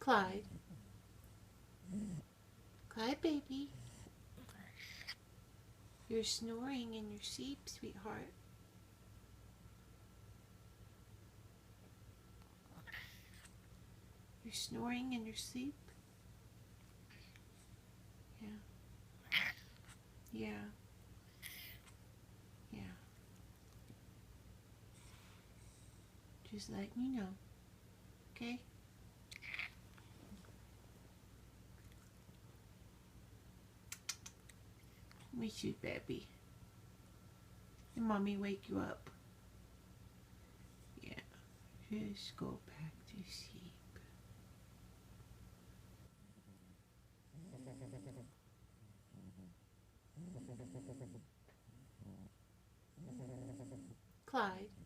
Clyde. Clyde, baby. You're snoring in your sleep, sweetheart. You're snoring in your sleep? Yeah. Yeah. Yeah. Just letting you know. Okay? Miss you, baby. Did mommy wake you up? Yeah. Just go back to sleep. Clyde.